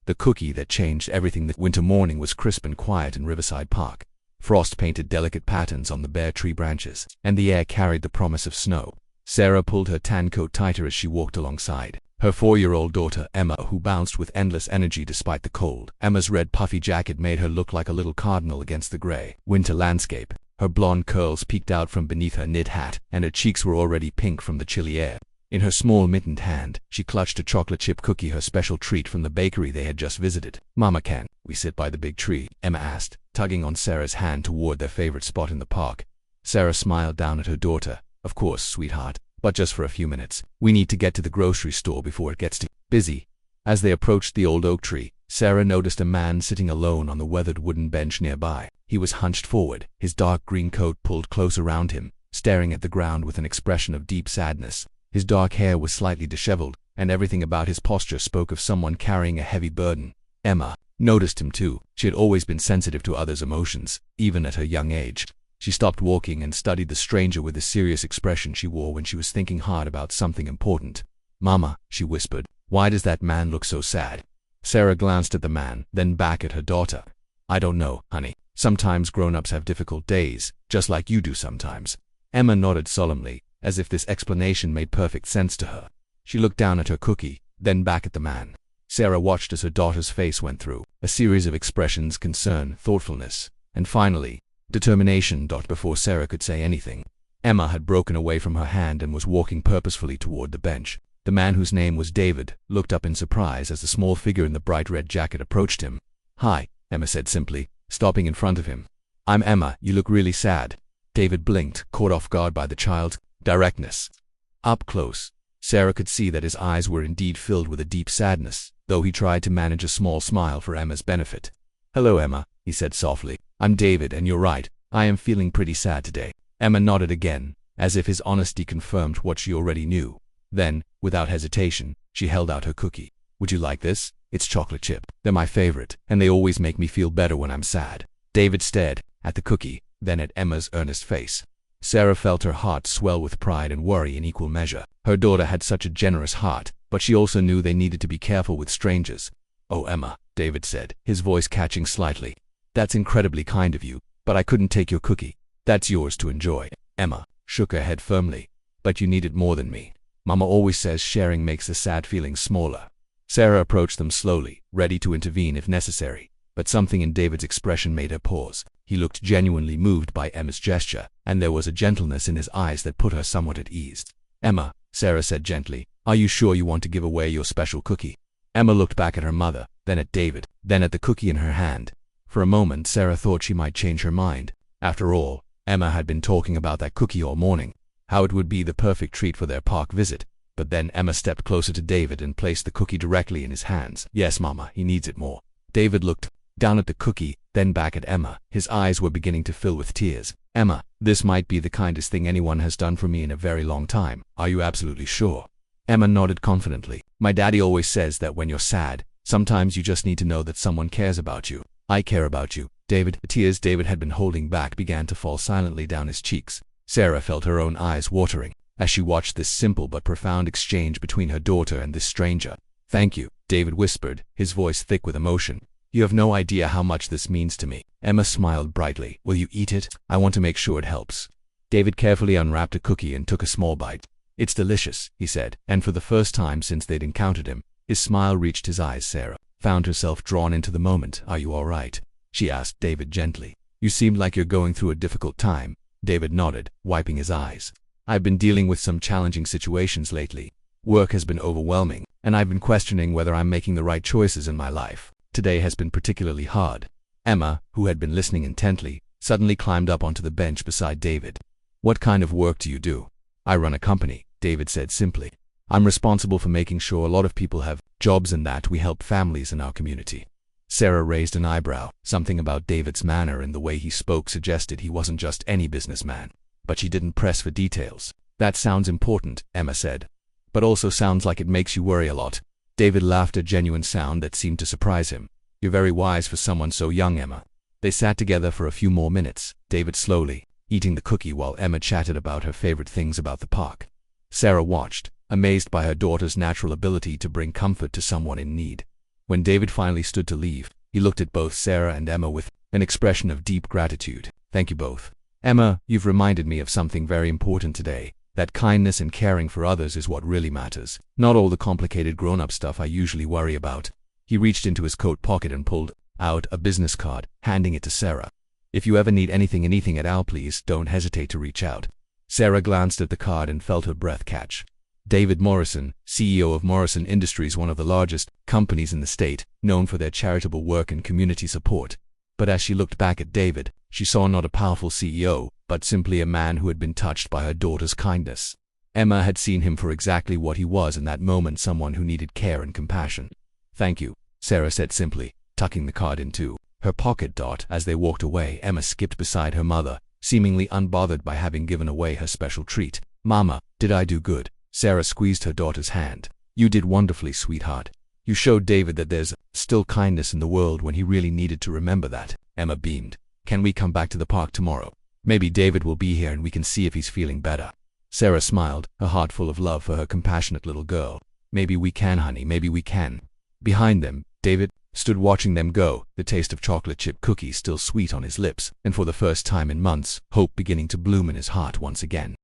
The cookie that changed everything that winter morning was crisp and quiet in Riverside Park. Frost painted delicate patterns on the bare tree branches, and the air carried the promise of snow. Sarah pulled her tan coat tighter as she walked alongside her 4-year-old daughter, Emma, who bounced with endless energy despite the cold. Emma's red puffy jacket made her look like a little cardinal against the gray winter landscape. Her blonde curls peeked out from beneath her knit hat, and her cheeks were already pink from the chilly air. In her small mittened hand, she clutched a chocolate chip cookie, her special treat from the bakery they had just visited. "Mama, can we sit by the big tree?" Emma asked, tugging on Sarah's hand toward their favorite spot in the park. Sarah smiled down at her daughter. "Of course, sweetheart, but just for a few minutes. We need to get to the grocery store before it gets too busy." As they approached the old oak tree, Sarah noticed a man sitting alone on the weathered wooden bench nearby. He was hunched forward, his dark green coat pulled close around him, staring at the ground with an expression of deep sadness. His dark hair was slightly disheveled, and everything about his posture spoke of someone carrying a heavy burden. Emma noticed him too. She had always been sensitive to others' emotions, even at her young age. She stopped walking and studied the stranger with the serious expression she wore when she was thinking hard about something important. "Mama," she whispered, "why does that man look so sad?" Sarah glanced at the man, then back at her daughter. "I don't know, honey. Sometimes grown-ups have difficult days, just like you do sometimes." Emma nodded solemnly, as if this explanation made perfect sense to her. She looked down at her cookie, then back at the man. Sarah watched as her daughter's face went through a series of expressions: concern, thoughtfulness, and finally, determination. Before Sarah could say anything, Emma had broken away from her hand and was walking purposefully toward the bench. The man, whose name was David, looked up in surprise as the small figure in the bright red jacket approached him. "Hi," Emma said simply, stopping in front of him. "I'm Emma. You look really sad." David blinked, caught off guard by the child's directness. Up close, Sarah could see that his eyes were indeed filled with a deep sadness, though he tried to manage a small smile for Emma's benefit. "Hello, Emma," he said softly. "I'm David, and you're right. I am feeling pretty sad today." Emma nodded again, as if his honesty confirmed what she already knew. Then, without hesitation, she held out her cookie. "Would you like this? It's chocolate chip. They're my favorite, and they always make me feel better when I'm sad." David stared at the cookie, then at Emma's earnest face. Sarah felt her heart swell with pride and worry in equal measure. Her daughter had such a generous heart, but she also knew they needed to be careful with strangers. "Oh, Emma," David said, his voice catching slightly. "That's incredibly kind of you, but I couldn't take your cookie. That's yours to enjoy." Emma shook her head firmly. "But you need it more than me. Mama always says sharing makes the sad feelings smaller." Sarah approached them slowly, ready to intervene if necessary, but something in David's expression made her pause. He looked genuinely moved by Emma's gesture, and there was a gentleness in his eyes that put her somewhat at ease. "Emma," Sarah said gently, "are you sure you want to give away your special cookie?" Emma looked back at her mother, then at David, then at the cookie in her hand. For a moment, Sarah thought she might change her mind. After all, Emma had been talking about that cookie all morning, how it would be the perfect treat for their park visit. But then Emma stepped closer to David and placed the cookie directly in his hands. "Yes, Mama, he needs it more." David looked down at the cookie, then back at Emma. His eyes were beginning to fill with tears. "Emma, this might be the kindest thing anyone has done for me in a very long time. Are you absolutely sure?" Emma nodded confidently. "My daddy always says that when you're sad, sometimes you just need to know that someone cares about you. I care about you, David." The tears David had been holding back began to fall silently down his cheeks. Sarah felt her own eyes watering as she watched this simple but profound exchange between her daughter and this stranger. "Thank you," David whispered, his voice thick with emotion. "You have no idea how much this means to me." Emma smiled brightly. "Will you eat it? I want to make sure it helps." David carefully unwrapped a cookie and took a small bite. "It's delicious," he said, and for the first time since they'd encountered him, his smile reached his eyes. Sarah found herself drawn into the moment. "Are you all right?" she asked David gently. "You seemed like you're going through a difficult time." David nodded, wiping his eyes. "I've been dealing with some challenging situations lately. Work has been overwhelming, and I've been questioning whether I'm making the right choices in my life. Today has been particularly hard." Emma, who had been listening intently, suddenly climbed up onto the bench beside David. "What kind of work do you do?" "I run a company," David said simply. "I'm responsible for making sure a lot of people have jobs and that we help families in our community." Sarah raised an eyebrow. Something about David's manner and the way he spoke suggested he wasn't just any businessman. But she didn't press for details. "That sounds important," Emma said. "But also sounds like it makes you worry a lot." David laughed, a genuine sound that seemed to surprise him. "You're very wise for someone so young, Emma." They sat together for a few more minutes, David slowly eating the cookie while Emma chatted about her favorite things about the park. Sarah watched, amazed by her daughter's natural ability to bring comfort to someone in need. When David finally stood to leave, he looked at both Sarah and Emma with an expression of deep gratitude. "Thank you both. Emma, you've reminded me of something very important today. That kindness and caring for others is what really matters. Not all the complicated grown-up stuff I usually worry about." He reached into his coat pocket and pulled out a business card, handing it to Sarah. "If you ever need anything at all, please don't hesitate to reach out." Sarah glanced at the card and felt her breath catch. David Morrison, CEO of Morrison Industries, one of the largest companies in the state, known for their charitable work and community support. But as she looked back at David, she saw not a powerful CEO, but simply a man who had been touched by her daughter's kindness. Emma had seen him for exactly what he was in that moment, someone who needed care and compassion. "Thank you," Sarah said simply, tucking the card into her pocket. As they walked away, Emma skipped beside her mother, seemingly unbothered by having given away her special treat. "Mama, did I do good?" Sarah squeezed her daughter's hand. "You did wonderfully, sweetheart. You showed David that there's still kindness in the world when he really needed to remember that." Emma beamed. "Can we come back to the park tomorrow? Maybe David will be here and we can see if he's feeling better." Sarah smiled, her heart full of love for her compassionate little girl. "Maybe we can, honey, maybe we can." Behind them, David stood watching them go, the taste of chocolate chip cookies still sweet on his lips, and for the first time in months, hope beginning to bloom in his heart once again.